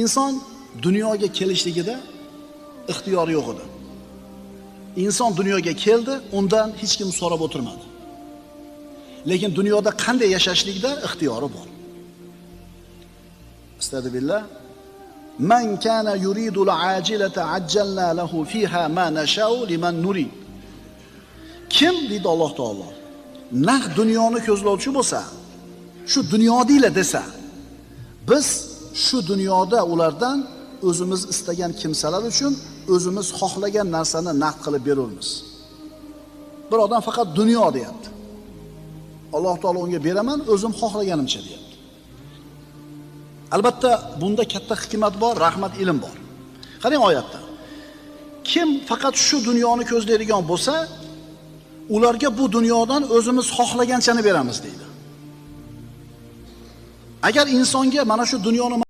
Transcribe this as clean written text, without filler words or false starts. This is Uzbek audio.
inson dunyoga kelishligida ixtiyori yo'q edi. Inson dunyoga keldi, undan hech kim so'rab o'tirmadi. Lekin dunyoda qanday yashashlikda ixtiyori bor. Astagfirullah. Man kana yuridu al-ajilata ajjalna lahu fiha ma nasha'u liman nurid. Kim deydi Alloh taolo, naq dunyoni ko'zlovchi bo'lsa, shu dunyodiyla desa, biz shu dunyoda ulardan o'zimiz istagan kimsalar uchun o'zimiz xohlagan narsani naqd qilib beramiz. Bir odam faqat dunyo deyapti. Alloh taolo unga beraman, o'zim xohlaganimcha deyapti. Albatta bunda katta hikmat bor, rahmat, ilm bor. Qarang oyatda. Kim faqat shu dunyoni ko'zlaydigan bo'lsa, ularga bu dunyodan o'zimiz xohlaganchani beramiz deydi. Agar insonga mana shu dunyoni